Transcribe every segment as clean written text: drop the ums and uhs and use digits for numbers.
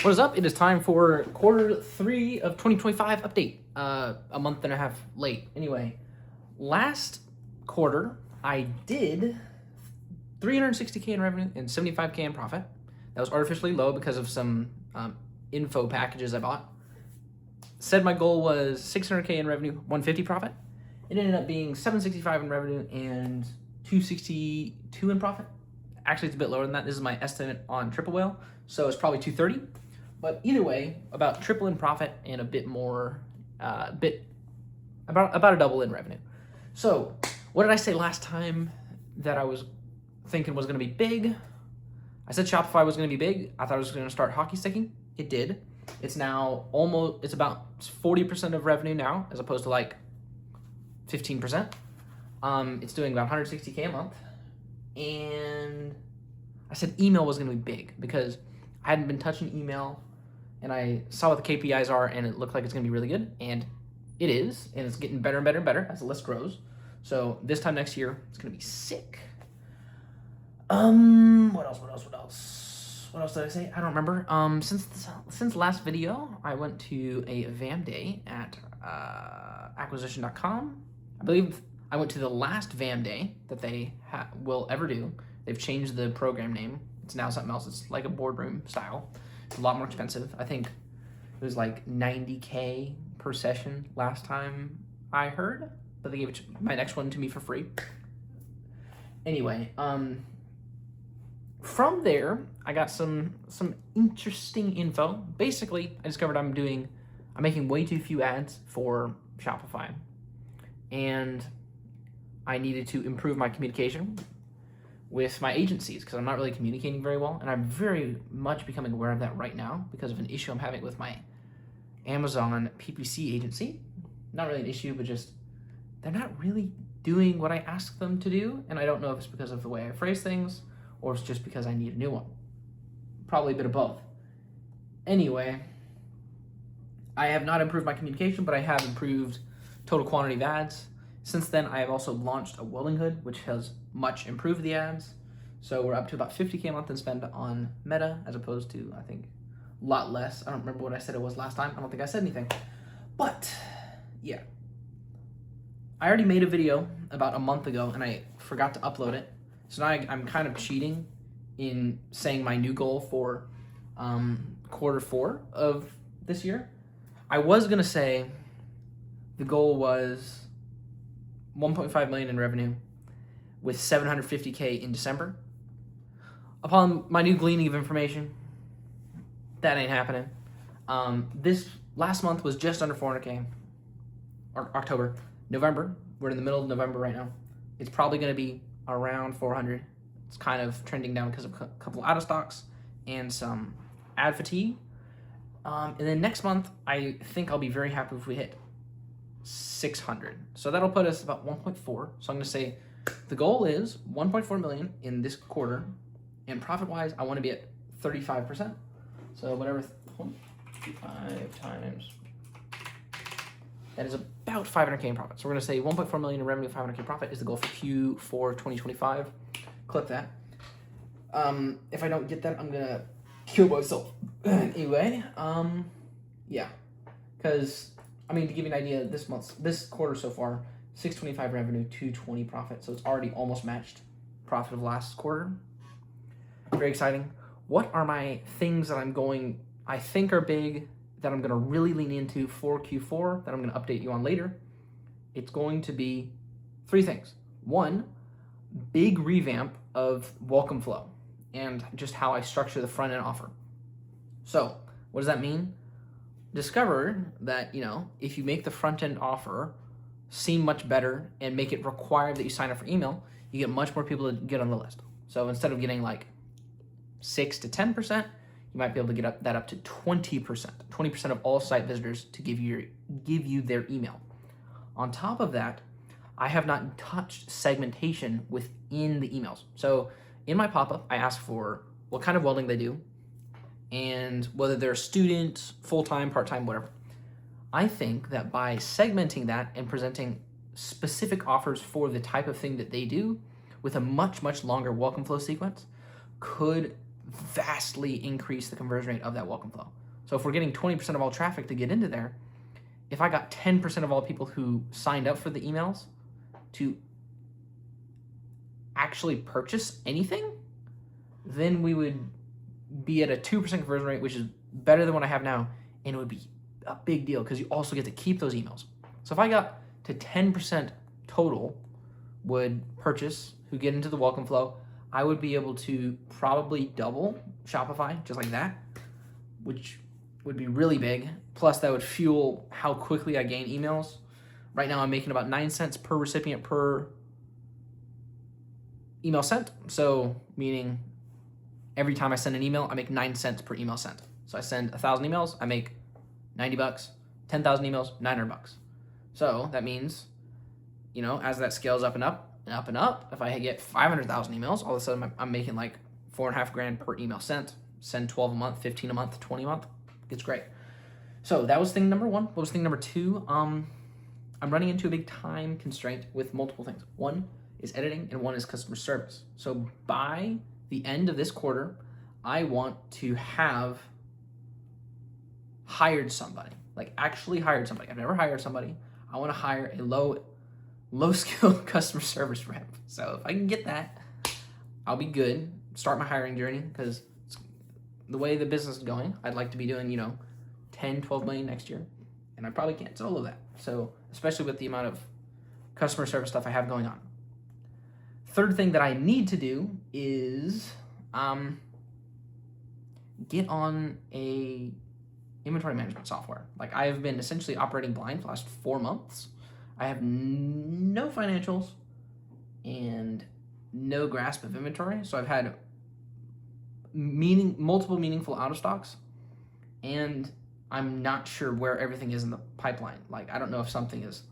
What is up? It is time for Q3 of 2025 update. A month and a half late. Anyway, last quarter I did 360K in revenue and 75K in profit. That was artificially low because of some info packages I bought. Said my goal was 600K in revenue, 150 profit. It ended up being 765 in revenue and 262 in profit. Actually, it's a bit lower than that. This is my estimate on Triple Whale, so it's probably 230. But either way, about triple in profit and a bit more, about a double in revenue. So, what did I say last time that I was thinking was going to be big? I said Shopify was going to be big. I thought it was going to start hockey sticking. It did. It's now it's about 40% of revenue now, as opposed to like 15%. It's doing about 160K a month. And I said email was going to be big because I hadn't been touching email and I saw what the KPIs are and it looked like it's going to be really good. And it is. And it's getting better and better and better as the list grows. So this time next year, it's going to be sick. What else? What else did I say? I don't remember. Since last video, I went to a VAM day at acquisition.com. I believe I went to the last VAM day that they will ever do. They've changed the program name. It's now something else. It's like a boardroom style. It's a lot more expensive. I think it was like 90K per session last time I heard, but they gave my next one to me for free. Anyway, from there, I got some interesting info. Basically, I discovered I'm making way too few ads for Shopify, and I needed to improve my communication with my agencies because I'm not really communicating very well, and I'm very much becoming aware of that right now because of an issue I'm having with my Amazon PPC agency. Not really an issue, but just they're not really doing what I ask them to do, and I don't know if it's because of the way I phrase things or it's just because I need a new one. Probably a bit of both. Anyway, I have not improved my communication, but I have improved total quantity of ads. Since then, I have also launched a welding hood, which has much improved the ads. So we're up to about 50K a month in spend on Meta, as opposed to, I think, a lot less. I don't remember what I said it was last time. I don't think I said anything. But, yeah. I already made a video about a month ago, and I forgot to upload it. So now I'm kind of cheating in saying my new goal for Q4 of this year. I was going to say the goal was 1.5 million in revenue with 750K in December. Upon my new gleaning of information, that ain't happening. This last month was just under 400K, or October. November, we're in the middle of November right now. It's probably going to be around 400. It's kind of trending down because of a couple out of stocks and some ad fatigue. And then next month, I think I'll be very happy if we hit 600. So that'll put us about 1.4. So I'm going to say the goal is 1.4 million in this quarter. And profit-wise, I want to be at 35%. So whatever, 5 times, that is about 500K in profit. So we're going to say 1.4 million in revenue, 500K profit is the goal for Q4 2025. Clip that. If I don't get that, I'm going to kill myself. Anyway, yeah. Because, I mean, to give you an idea, this quarter so far, 625 revenue, 220 profit. So it's already almost matched profit of last quarter. Very exciting. What are my things that I think are big, that I'm going to really lean into for Q4, that I'm going to update you on later? It's going to be 3 things. 1, big revamp of Welcome Flow and just how I structure the front end offer. So what does that mean? Discovered that, if you make the front end offer seem much better and make it required that you sign up for email, you get much more people to get on the list. So instead of getting like 6 to 10%, you might be able to get that up to 20%. 20% of all site visitors to give you their email. On top of that, I have not touched segmentation within the emails. So in my pop-up, I ask for what kind of welding they do and whether they're a student, full-time, part-time, whatever. I think that by segmenting that and presenting specific offers for the type of thing that they do with a much, much longer welcome flow sequence could vastly increase the conversion rate of that welcome flow. So if we're getting 20% of all traffic to get into there, if I got 10% of all people who signed up for the emails to actually purchase anything, then we would be at a 2% conversion rate, which is better than what I have now, and it would be a big deal because you also get to keep those emails. So if I got to 10% total would purchase who get into the welcome flow, I would be able to probably double Shopify just like that, which would be really big. Plus that would fuel how quickly I gain emails. Right now I'm making about 9 cents per recipient per email sent. So meaning every time I send an email, I make 9 cents per email sent. So I send 1,000 emails, I make $90. 10,000 emails, $900. So that means, as that scales up and up and up and up, if I get 500,000 emails, all of a sudden I'm making like $4,500 per email sent. Send 12 a month, 15 a month, 20 a month. It's great. So that was thing number one. What was thing number two? I'm running into a big time constraint with multiple things. One is editing and one is customer service. So by the end of this quarter, I want to have hired somebody, like actually hired somebody. I've never hired somebody. I want to hire a low skill customer service rep. So if I can get that, I'll be good. Start my hiring journey because the way the business is going, I'd like to be doing, 10, 12 million next year. And I probably can't solo that. So especially with the amount of customer service stuff I have going on. Third thing that I need to do is get on a inventory management software. Like I've been essentially operating blind for the last 4 months. I have no financials and no grasp of inventory. So I've had multiple meaningful out of stocks, and I'm not sure where everything is in the pipeline. Like I don't know if something is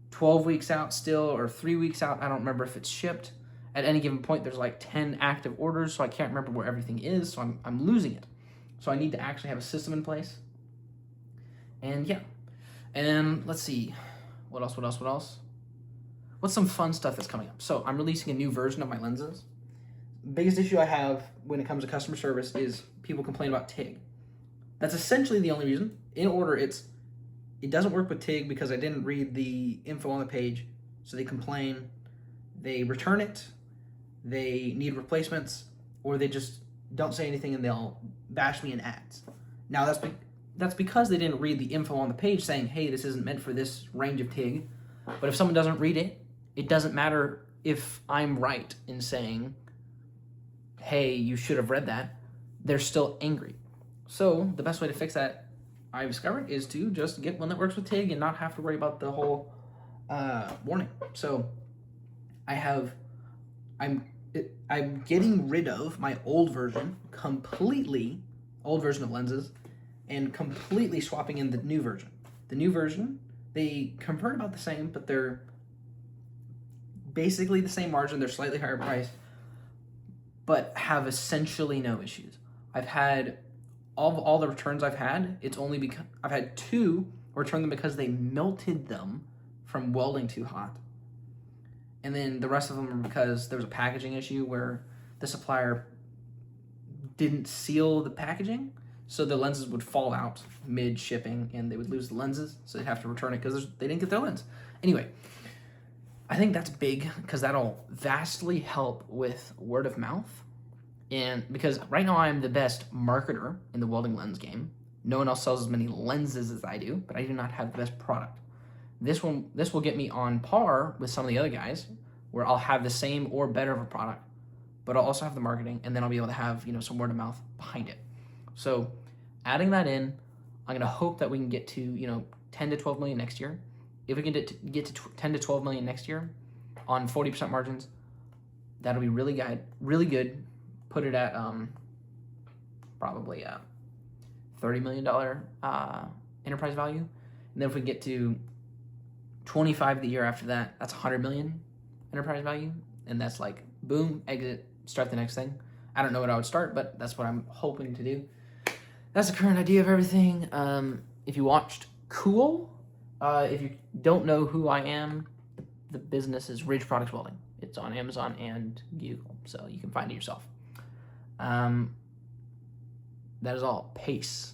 12 weeks out still or 3 weeks out. I don't remember if it's shipped. At any given point, there's like 10 active orders, so I can't remember where everything is. So I'm losing it. So I need to actually have a system in place. And yeah. And let's see. What else? What's some fun stuff that's coming up? So I'm releasing a new version of my lenses. Biggest issue I have when it comes to customer service is people complain about TIG. That's essentially the only reason. In order, it doesn't work with TIG because I didn't read the info on the page. So they complain, they return it, they need replacements, or they just don't say anything and they'll bash me in ads. Now that's because they didn't read the info on the page saying, hey, this isn't meant for this range of TIG. But if someone doesn't read it, it doesn't matter if I'm right in saying, hey, you should have read that. They're still angry. So the best way to fix that, I've discovered, is to just get one that works with TIG and not have to worry about the whole warning. So I'm getting rid of my old version of lenses, and completely swapping in the new version. The new version, they convert about the same, but they're basically the same margin. They're slightly higher priced, but have essentially no issues. I've had all the returns I've had, it's only because I've had 2 return them because they melted them from welding too hot. And then the rest of them are because there was a packaging issue where the supplier didn't seal the packaging, so the lenses would fall out mid-shipping and they would lose the lenses, so they'd have to return it because they didn't get their lens. Anyway, I think that's big because that'll vastly help with word of mouth. And because right now I'm the best marketer in the welding lens game. No one else sells as many lenses as I do, but I do not have the best product. This will get me on par with some of the other guys, where I'll have the same or better of a product, but I'll also have the marketing, and then I'll be able to have some word of mouth behind it. So adding that in, I'm going to hope that we can get to 10 to 12 million next year. If we can get to 10 to 12 million next year on 40% margins, that'll be really good. Put it at probably a $30 million enterprise value. And then if we get to 25 the year after that, that's 100 million enterprise value. And that's like, boom, exit, start the next thing. I don't know what I would start, but that's what I'm hoping to do. That's the current idea of everything. If you watched, cool. If you don't know who I am, the business is Ridge Products Welding. It's on Amazon and Google, so you can find it yourself. That is all. Peace.